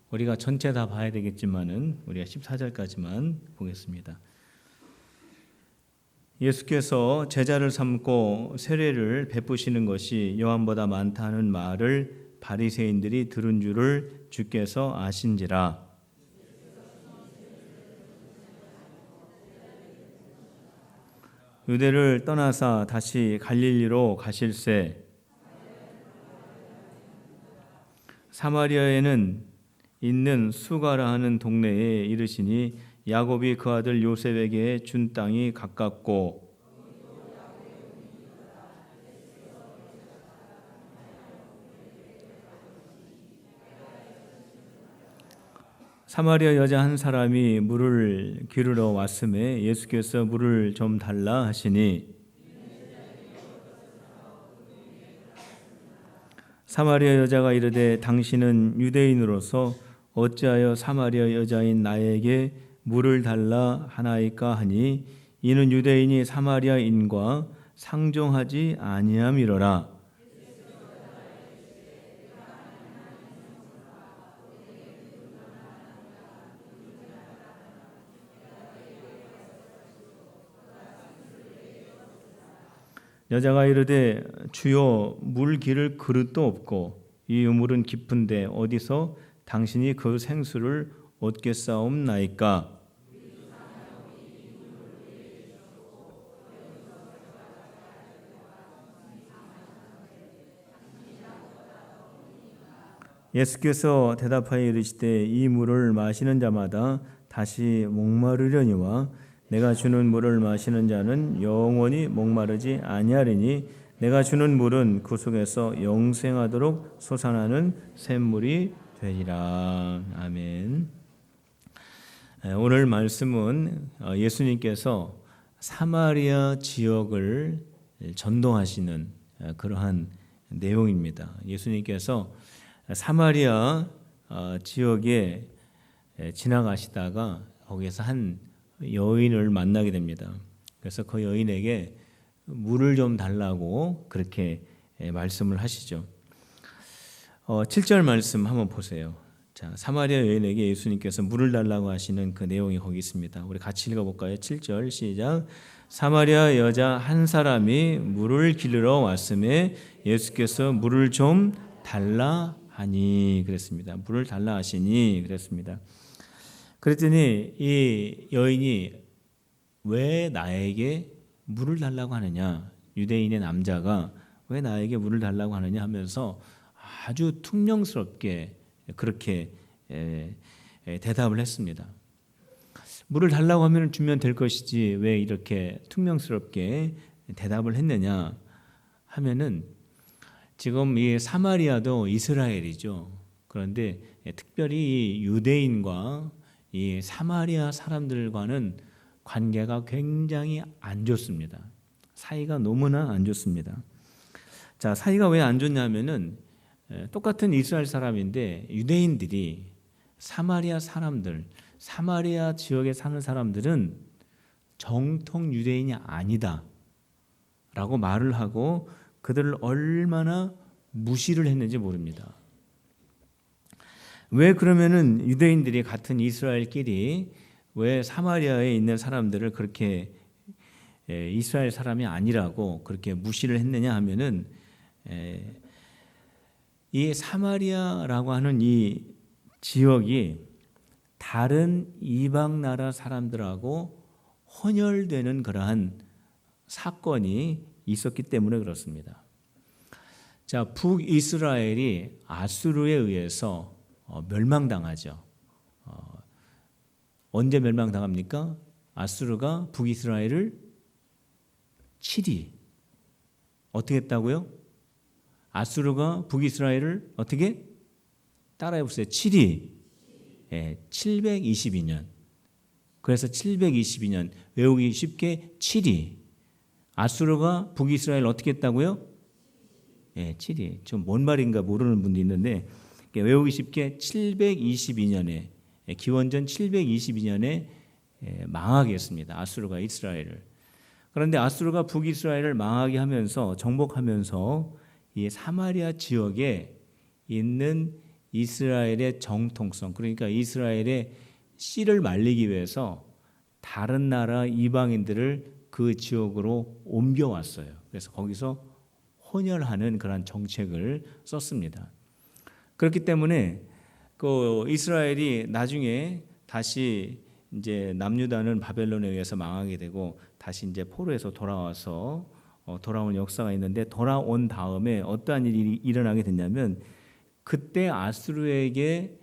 우리가 전체 다 봐야 되겠지만은 우리가 14절까지만 보겠습니다. 예수께서 제자를 삼고 세례를 베푸시는 것이 요한보다 많다는 말을 바리새인들이 들은 줄을 주께서 아신지라. 유대를 떠나사 다시 갈릴리로 가실새 사마리아에는 있는 수가라 하는 동네에 이르시니 야곱이 그 아들 요셉에게 준 땅이 가깝고 사마리아 여자 한 사람이 물을 기르러 왔음에 예수께서 물을 좀 달라 하시니 사마리아 여자가 이르되 당신은 유대인으로서 어찌하여 사마리아 여자인 나에게 물을 달라 하나이까 하니 이는 유대인이 사마리아인과 상종하지 아니함이로라. 여자가 이르되 주여 물 기를 그릇도 없고 이 우물은 깊은데 어디서 당신이 그 생수를 얻겠사옵나이까. 예수께서 대답하여 이르시되 이 물을 마시는 자마다 다시 목마르려니와 내가 주는 물을 마시는 자는 영원히 목마르지 아니하리니 내가 주는 물은 그 속에서 영생하도록 솟아나는 샘물이 되리라. 아멘. 오늘 말씀은 예수님께서 사마리아 지역을 전도하시는 그러한 내용입니다. 예수님께서 사마리아 지역에 지나가시다가 거기에서 한 여인을 만나게 됩니다. 그래서 그 여인에게 물을 좀 달라고 그렇게 말씀을 하시죠. 7절 말씀 한번 보세요. 자, 사마리아 여인에게 예수님께서 물을 달라고 하시는 그 내용이 거기 있습니다. 우리 같이 읽어볼까요? 7절 시작. 사마리아 여자 한 사람이 물을 기르러 왔음에 예수께서 물을 좀 달라 하니 그랬습니다. 물을 달라 하시니 그랬습니다. 그랬더니 이 여인이 왜 나에게 물을 달라고 하느냐, 유대인의 남자가 왜 나에게 물을 달라고 하느냐 하면서 아주 퉁명스럽게 그렇게 대답을 했습니다. 물을 달라고 하면 주면 될 것이지 왜 이렇게 퉁명스럽게 대답을 했느냐 하면은 지금 이 사마리아도 이스라엘이죠. 그런데 특별히 이 유대인과 이 사마리아 사람들과는 관계가 굉장히 안 좋습니다. 사이가 너무나 안 좋습니다. 자, 사이가 왜 안 좋냐면은 똑같은 이스라엘 사람인데 유대인들이 사마리아 사람들, 사마리아 지역에 사는 사람들은 정통 유대인이 아니다 라고 말을 하고 그들을 얼마나 무시를 했는지 모릅니다. 왜 그러면은 유대인들이 같은 이스라엘끼리 왜 사마리아에 있는 사람들을 그렇게 이스라엘 사람이 아니라고 그렇게 무시를 했느냐 하면은 이 사마리아라고 하는 이 지역이 다른 이방 나라 사람들하고 혼혈되는 그러한 사건이 있었기 때문에 그렇습니다. 자, 북이스라엘이 아수르에 의해서 멸망당하죠. 언제 멸망당합니까? 아수르가 북이스라엘을 치리. 어떻게 했다고요? 아수르가 북이스라엘을 어떻게? 따라해 보세요. 치리. 722년. 그래서 722년 외우기 쉽게 치리. 아수르가 북이스라엘 어떻게 했다고요? 치리. 좀 뭔 말인가 모르는 분도 있는데 외우기 쉽게 722년에 기원전 722년에 망하게 했습니다. 아수르가 이스라엘을. 그런데 아수르가 북이스라엘을 망하게 하면서 정복하면서 이 사마리아 지역에 있는 이스라엘의 정통성, 그러니까 이스라엘의 씨를 말리기 위해서 다른 나라 이방인들을 그 지역으로 옮겨왔어요. 그래서 거기서 혼혈하는 그런 정책을 썼습니다. 그렇기 때문에 그 이스라엘이 나중에 다시 이제 남유다는 바벨론에 의해서 망하게 되고 다시 이제 포로에서 돌아와서 돌아온 역사가 있는데, 돌아온 다음에 어떠한 일이 일어나게 됐냐면, 그때 아수르에게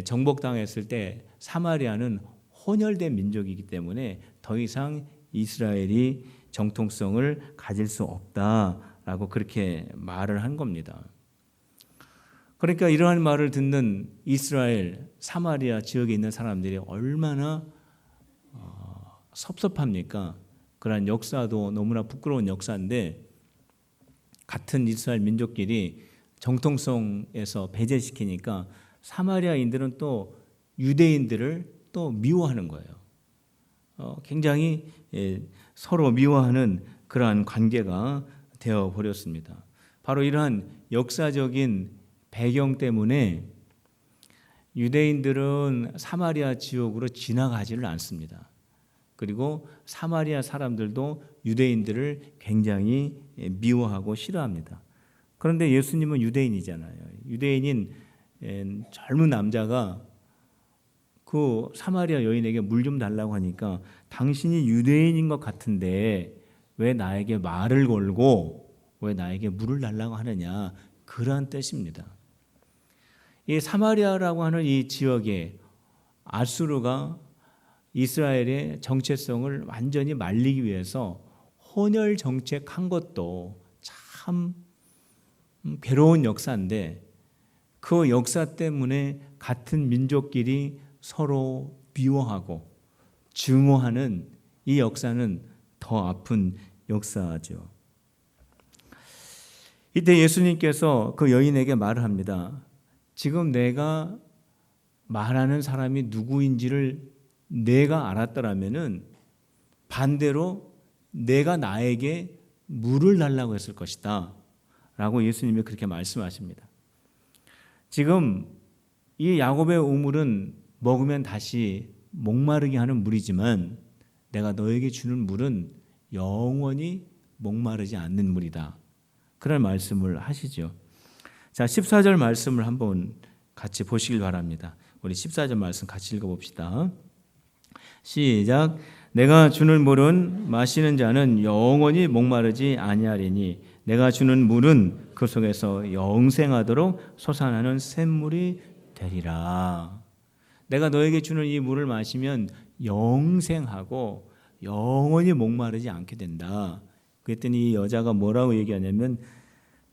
정복당했을 때 사마리아는 혼혈된 민족이기 때문에 더 이상 이스라엘이 정통성을 가질 수 없다라고 그렇게 말을 한 겁니다. 그러니까 이러한 말을 듣는 이스라엘 사마리아 지역에 있는 사람들이 얼마나 섭섭합니까? 그러한 역사도 너무나 부끄러운 역사인데, 같은 이스라엘 민족끼리 정통성에서 배제시키니까 사마리아인들은 또 유대인들을 또 미워하는 거예요. 굉장히 서로 미워하는 그러한 관계가 되어 버렸습니다. 바로 이러한 역사적인 배경 때문에 유대인들은 사마리아 지역으로 지나가지를 않습니다. 그리고 사마리아 사람들도 유대인들을 굉장히 미워하고 싫어합니다. 그런데 예수님은 유대인이잖아요. 유대인인 젊은 남자가 그 사마리아 여인에게 물 좀 달라고 하니까, 당신이 유대인인 것 같은데 왜 나에게 말을 걸고 왜 나에게 물을 달라고 하느냐, 그러한 뜻입니다. 이 사마리아라고 하는 이 지역에 아수르가 이스라엘의 정체성을 완전히 말리기 위해서 혼혈 정책한 것도 참 괴로운 역사인데, 그 역사 때문에 같은 민족끼리 서로 미워하고 증오하는 이 역사는 더 아픈 역사죠. 이때 예수님께서 그 여인에게 말을 합니다. 지금 내가 말하는 사람이 누구인지를 내가 알았더라면은 반대로 내가 나에게 물을 달라고 했을 것이다 라고 예수님이 그렇게 말씀하십니다. 지금 이 야곱의 우물은 먹으면 다시 목마르게 하는 물이지만 내가 너에게 주는 물은 영원히 목마르지 않는 물이다, 그런 말씀을 하시죠. 자, 14절 말씀을 한번 같이 보시길 바랍니다. 우리 14절 말씀 같이 읽어봅시다. 시작. 내가 주는 물은 마시는 자는 영원히 목마르지 아니하리니 내가 주는 물은 그 속에서 영생하도록 솟아나는 샘물이 되리라. 내가 너에게 주는 이 물을 마시면 영생하고 영원히 목마르지 않게 된다. 그랬더니 이 여자가 뭐라고 얘기하냐면,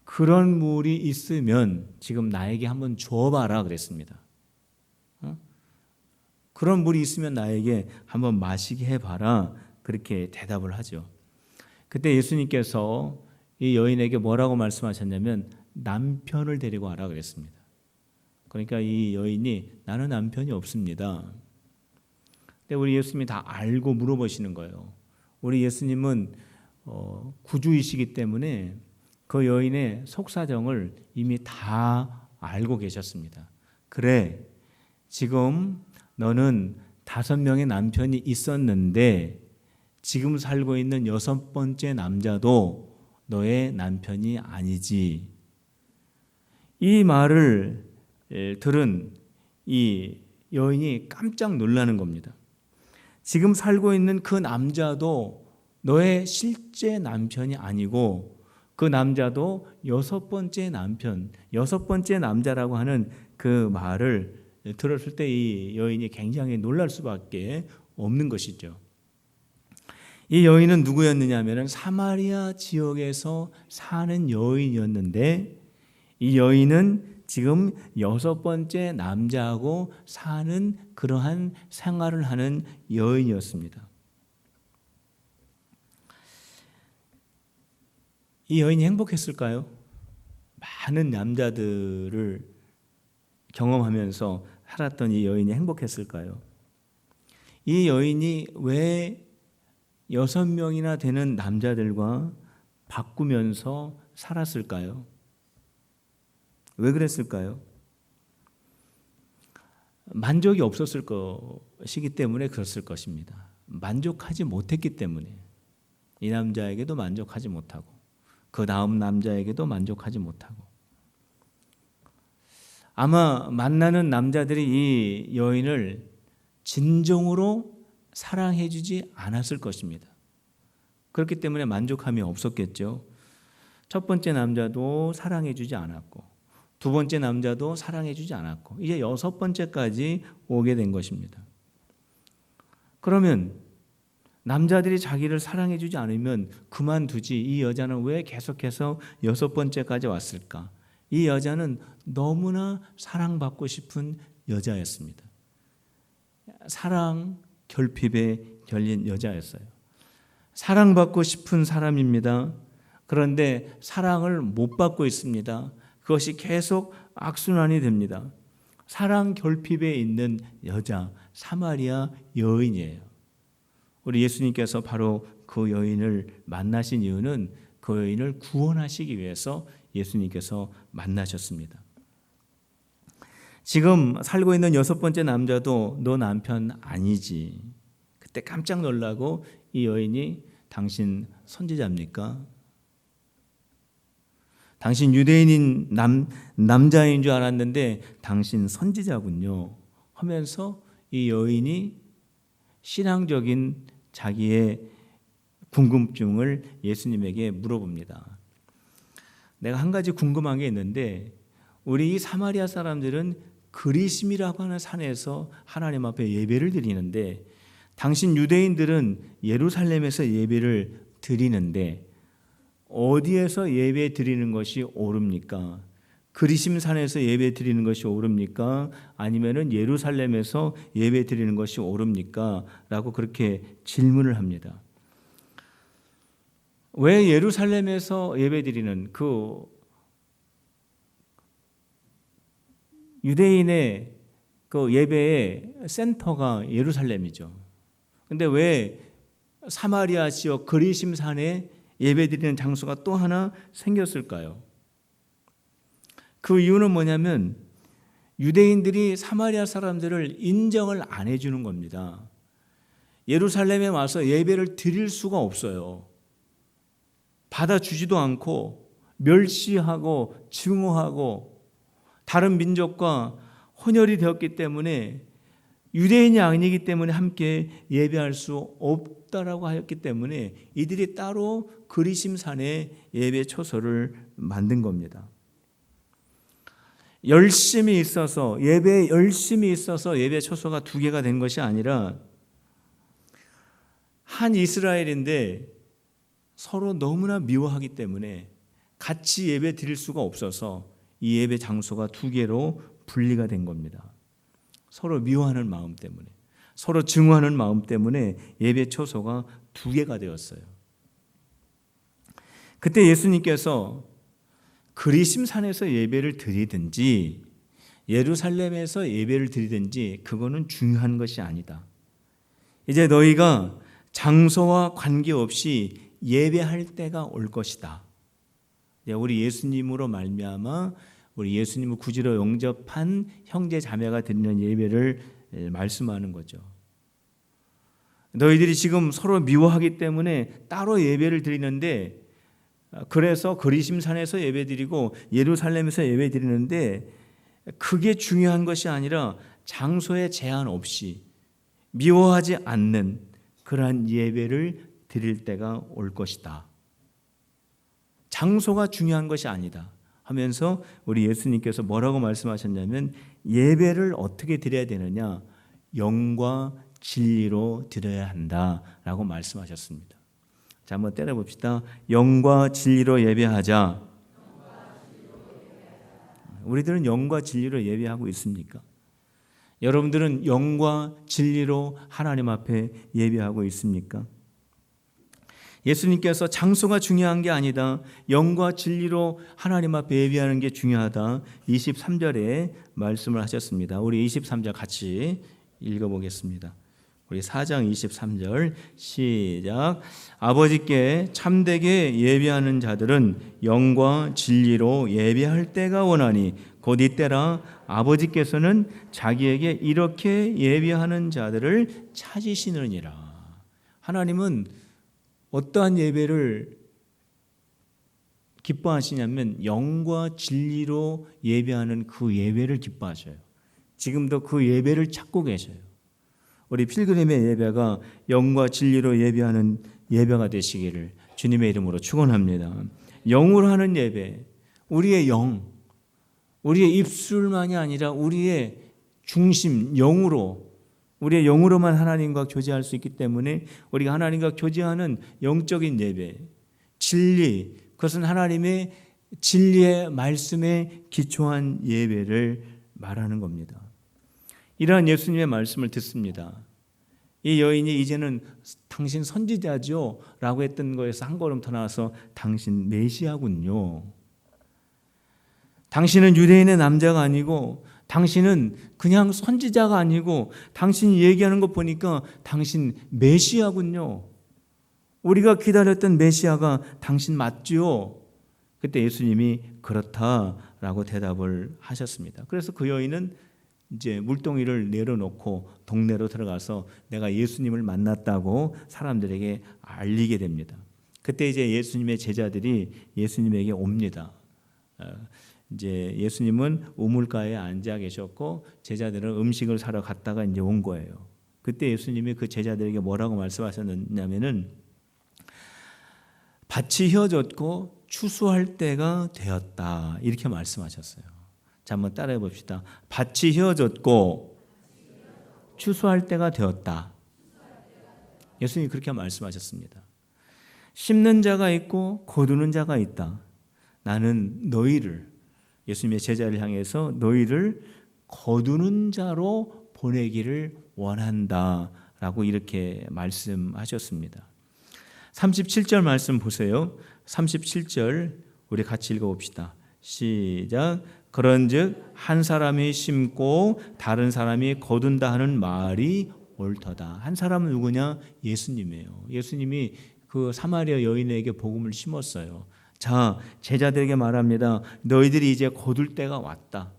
그런 물이 있으면 지금 나에게 한번 줘봐라 그랬습니다. 그런 물이 있으면 나에게 한번 마시게 해봐라, 그렇게 대답을 하죠. 그때 예수님께서 이 여인에게 뭐라고 말씀하셨냐면, 남편을 데리고 와라 그랬습니다. 그러니까 이 여인이 나는 남편이 없습니다. 근데 우리 예수님이 다 알고 물어보시는 거예요. 우리 예수님은 구주이시기 때문에 그 여인의 속사정을 이미 다 알고 계셨습니다. 그래, 지금 너는 5명의 남편이 있었는데 지금 살고 있는 6번째 남자도 너의 남편이 아니지. 이 말을 들은 이 여인이 깜짝 놀라는 겁니다. 지금 살고 있는 그 남자도 너의 실제 남편이 아니고, 그 남자도 6번째 남편, 6번째 남자라고 하는 그 말을 들었을 때 이 여인이 굉장히 놀랄 수밖에 없는 것이죠. 이 여인은 누구였느냐 하면 사마리아 지역에서 사는 여인이었는데, 이 여인은 지금 6번째 남자하고 사는 그러한 생활을 하는 여인이었습니다. 이 여인이 행복했을까요? 많은 남자들을 경험하면서 살았던 이 여인이 행복했을까요? 이 여인이 왜 6명이나 되는 남자들과 바꾸면서 살았을까요? 왜 그랬을까요? 만족이 없었을 것이기 때문에 그랬을 것입니다. 만족하지 못했기 때문에 이 남자에게도 만족하지 못하고 그 다음 남자에게도 만족하지 못하고 아마 만나는 남자들이 이 여인을 진정으로 사랑해주지 않았을 것입니다. 그렇기 때문에 만족함이 없었겠죠. 첫 번째 남자도 사랑해주지 않았고 두 번째 남자도 사랑해주지 않았고 이제 여섯 번째까지 오게 된 것입니다. 그러면 남자들이 자기를 사랑해주지 않으면 그만두지 이 여자는 왜 계속해서 여섯 번째까지 왔을까? 이 여자는 너무나 사랑받고 싶은 여자였습니다. 사랑 결핍에 결린 여자였어요. 사랑받고 싶은 사람입니다. 그런데 사랑을 못 받고 있습니다. 그것이 계속 악순환이 됩니다. 사랑 결핍에 있는 여자, 사마리아 여인이에요. 우리 예수님께서 바로 그 여인을 만나신 이유는 그 여인을 구원하시기 위해서 예수님께서 만나셨습니다. 지금 살고 있는 여섯 번째 남자도 너 남편 아니지. 그때 깜짝 놀라고 이 여인이 당신 선지자입니까? 당신 유대인인 남자인 줄 알았는데 당신 선지자군요 하면서 이 여인이 신앙적인 자기의 궁금증을 예수님에게 물어봅니다. 내가 한 가지 궁금한 게 있는데 우리 이 사마리아 사람들은 그리심이라고 하는 산에서 하나님 앞에 예배를 드리는데 당신 유대인들은 예루살렘에서 예배를 드리는데 어디에서 예배 드리는 것이 옳습니까? 그리심산에서 예배 드리는 것이 옳습니까? 아니면은 예루살렘에서 예배 드리는 것이 옳습니까? 라고 그렇게 질문을 합니다. 왜 예루살렘에서 예배 드리는 그 유대인의 그 예배의 센터가 예루살렘이죠. 근데 왜 사마리아 지역 그리심산에 예배드리는 장소가 또 하나 생겼을까요? 그 이유는 뭐냐면 유대인들이 사마리아 사람들을 인정을 안 해주는 겁니다. 예루살렘에 와서 예배를 드릴 수가 없어요. 받아주지도 않고 멸시하고 증오하고 다른 민족과 혼혈이 되었기 때문에 유대인이 아니기 때문에 함께 예배할 수 없다라고 하였기 때문에 이들이 따로 그리심산에 예배 초소를 만든 겁니다. 열심이 있어서 예배에 열심이 있어서 예배 초소가 두 개가 된 것이 아니라 한 이스라엘인데 서로 너무나 미워하기 때문에 같이 예배 드릴 수가 없어서 이 예배 장소가 두 개로 분리가 된 겁니다. 서로 미워하는 마음 때문에 서로 증오하는 마음 때문에 예배 초소가 두 개가 되었어요. 그때 예수님께서 그리심산에서 예배를 드리든지 예루살렘에서 예배를 드리든지 그거는 중요한 것이 아니다. 이제 너희가 장소와 관계없이 예배할 때가 올 것이다. 우리 예수님으로 말미암아 우리 예수님을 구주로 영접한 형제 자매가 드리는 예배를 말씀하는 거죠. 너희들이 지금 서로 미워하기 때문에 따로 예배를 드리는데 그래서 그리심산에서 예배드리고 예루살렘에서 예배드리는데 그게 중요한 것이 아니라 장소에 제한 없이 미워하지 않는 그러한 예배를 드릴 때가 올 것이다. 장소가 중요한 것이 아니다 하면서 우리 예수님께서 뭐라고 말씀하셨냐면 예배를 어떻게 드려야 되느냐? 영과 진리로 드려야 한다라고 말씀하셨습니다. 자, 한번 때려봅시다. 영과 진리로 예배하자. 우리들은 영과 진리로 예배하고 있습니까? 여러분들은 영과 진리로 하나님 앞에 예배하고 있습니까? 예수님께서 장소가 중요한 게 아니다. 영과 진리로 하나님 앞에 예배하는 게 중요하다. 23절에 말씀을 하셨습니다. 우리 23절 같이 읽어보겠습니다. 우리 4장 23절 시작. 아버지께 참되게 예배하는 자들은 영과 진리로 예배할 때가 오나니 곧 이때라. 아버지께서는 자기에게 이렇게 예배하는 자들을 찾으시느니라. 하나님은 어떠한 예배를 기뻐하시냐면 영과 진리로 예배하는 그 예배를 기뻐하셔요. 지금도 그 예배를 찾고 계셔요. 우리 필그림의 예배가 영과 진리로 예배하는 예배가 되시기를 주님의 이름으로 축원합니다. 영으로 하는 예배, 우리의 영, 우리의 입술만이 아니라 우리의 중심, 영으로, 우리의 영으로만 하나님과 교제할 수 있기 때문에 우리가 하나님과 교제하는 영적인 예배, 진리, 그것은 하나님의 진리의 말씀에 기초한 예배를 말하는 겁니다. 이러한 예수님의 말씀을 듣습니다. 이 여인이 이제는 당신 선지자죠? 라고 했던 거에서 한 걸음 더 나와서 당신 메시아군요. 당신은 유대인의 남자가 아니고 당신은 그냥 선지자가 아니고 당신이 얘기하는 거 보니까 당신 메시아군요. 우리가 기다렸던 메시아가 당신 맞지요? 그때 예수님이 그렇다라고 대답을 하셨습니다. 그래서 그 여인은 이제 물동이를 내려놓고 동네로 들어가서 내가 예수님을 만났다고 사람들에게 알리게 됩니다. 그때 이제 예수님의 제자들이 예수님에게 옵니다. 이제 예수님은 우물가에 앉아 계셨고 제자들은 음식을 사러 갔다가 이제 온 거예요. 그때 예수님이 그 제자들에게 뭐라고 말씀하셨냐면은 밭이 휘어졌고 추수할 때가 되었다 이렇게 말씀하셨어요. 자, 한번 따라해 봅시다. 밭이 휘어졌고 추수할 때가 되었다. 예수님이 그렇게 말씀하셨습니다. 심는 자가 있고 거두는 자가 있다. 나는 너희를, 예수님의 제자를 향해서 너희를 거두는 자로 보내기를 원한다라고 이렇게 말씀하셨습니다. 37절 말씀 보세요. 37절 우리 같이 읽어봅시다. 시작. 그런즉 한 사람이 심고 다른 사람이 거둔다 하는 말이 옳도다. 한 사람은 누구냐? 예수님이에요. 예수님이 그 사마리아 여인에게 복음을 심었어요. 자, 제자들에게 말합니다. 너희들이 이제 거둘 때가 왔다.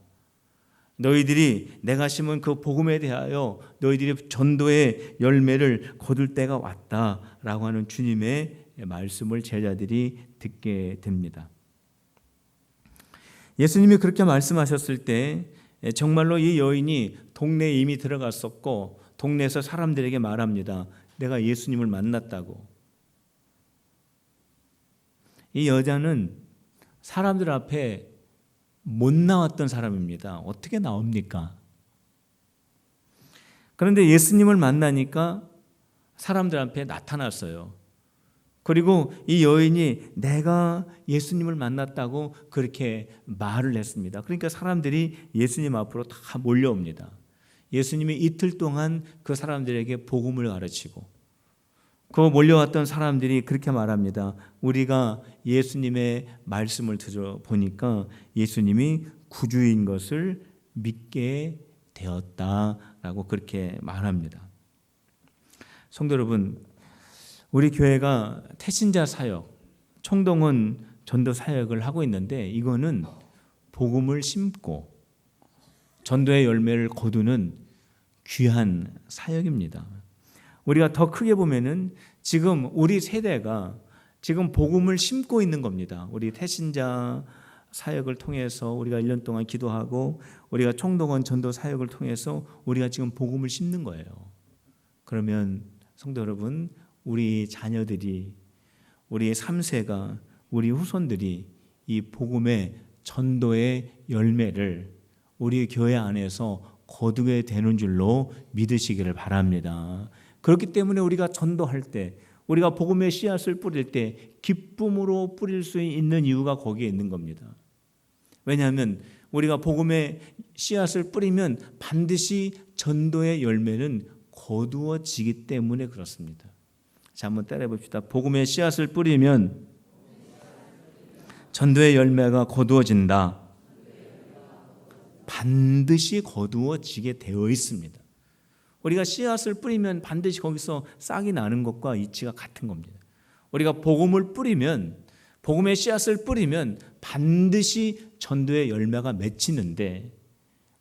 너희들이 내가 심은 그 복음에 대하여 너희들이 전도의 열매를 거둘 때가 왔다라고 하는 주님의 말씀을 제자들이 듣게 됩니다. 예수님이 그렇게 말씀하셨을 때 정말로 이 여인이 동네에 이미 들어갔었고 동네에서 사람들에게 말합니다. 내가 예수님을 만났다고. 이 여자는 사람들 앞에 못 나왔던 사람입니다. 어떻게 나옵니까? 그런데 예수님을 만나니까 사람들 앞에 나타났어요. 그리고 이 여인이 내가 예수님을 만났다고 그렇게 말을 했습니다. 그러니까 사람들이 예수님 앞으로 다 몰려옵니다. 예수님이 이틀 동안 그 사람들에게 복음을 가르치고 그 몰려왔던 사람들이 그렇게 말합니다. 우리가 예수님의 말씀을 들어보니까 예수님이 구주인 것을 믿게 되었다라고 그렇게 말합니다. 성도 여러분, 우리 교회가 태신자 사역, 총동원 전도 사역을 하고 있는데 이거는 복음을 심고 전도의 열매를 거두는 귀한 사역입니다. 우리가 더 크게 보면은 지금 우리 세대가 지금 복음을 심고 있는 겁니다. 우리 태신자 사역을 통해서 우리가 1년 동안 기도하고 우리가 총동원 전도 사역을 통해서 우리가 지금 복음을 심는 거예요. 그러면 성도 여러분, 우리 자녀들이, 우리 3세가, 우리 후손들이 이 복음의 전도의 열매를 우리 교회 안에서 거두게 되는 줄로 믿으시기를 바랍니다. 그렇기 때문에 우리가 전도할 때, 우리가 복음의 씨앗을 뿌릴 때 기쁨으로 뿌릴 수 있는 이유가 거기에 있는 겁니다. 왜냐하면 우리가 복음의 씨앗을 뿌리면 반드시 전도의 열매는 거두어지기 때문에 그렇습니다. 자, 한번 따라해 봅시다. 복음의 씨앗을 뿌리면 전도의 열매가 거두어진다. 반드시 거두어지게 되어 있습니다. 우리가 씨앗을 뿌리면 반드시 거기서 싹이 나는 것과 이치가 같은 겁니다. 우리가 복음을 뿌리면, 복음의 씨앗을 뿌리면 반드시 전도의 열매가 맺히는데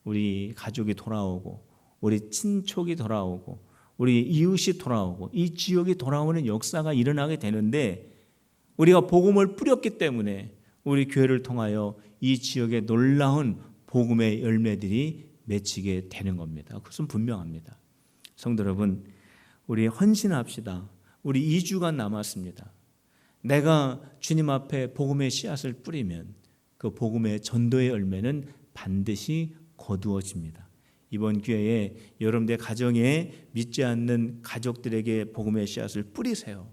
우리 가족이 돌아오고 우리 친척이 돌아오고 우리 이웃이 돌아오고 이 지역이 돌아오는 역사가 일어나게 되는데 우리가 복음을 뿌렸기 때문에 우리 교회를 통하여 이 지역에 놀라운 복음의 열매들이 맺히게 되는 겁니다. 그것은 분명합니다. 성도 여러분, 우리 헌신합시다. 우리 2주간 남았습니다. 내가 주님 앞에 복음의 씨앗을 뿌리면 그 복음의 전도의 열매는 반드시 거두어집니다. 이번 기회에 여러분들의 가정에 믿지 않는 가족들에게 복음의 씨앗을 뿌리세요.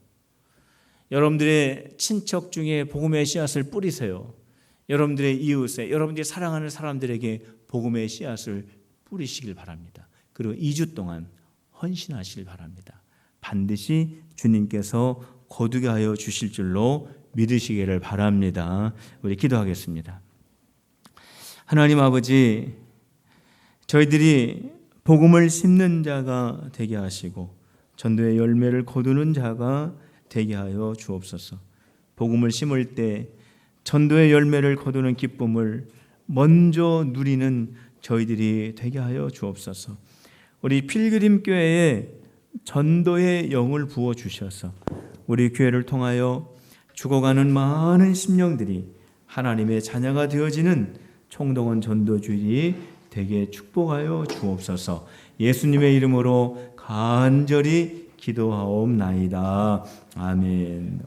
여러분들의 친척 중에 복음의 씨앗을 뿌리세요. 여러분들의 이웃에, 여러분들이 사랑하는 사람들에게 복음의 씨앗을 뿌리시길 바랍니다. 그리고 2주 동안 헌신하시길 바랍니다. 반드시 주님께서 거두게 하여 주실 줄로 믿으시기를 바랍니다. 우리 기도하겠습니다. 하나님 아버지, 저희들이 복음을 심는 자가 되게 하시고 전도의 열매를 거두는 자가 되게 하여 주옵소서. 복음을 심을 때 전도의 열매를 거두는 기쁨을 먼저 누리는 저희들이 되게 하여 주옵소서. 우리 필그림 교회에 전도의 영을 부어 주셔서 우리 교회를 통하여 죽어가는 많은 심령들이 하나님의 자녀가 되어지는 총동원 전도주일이 되게 축복하여 주옵소서. 예수님의 이름으로 간절히 기도하옵나이다. 아멘.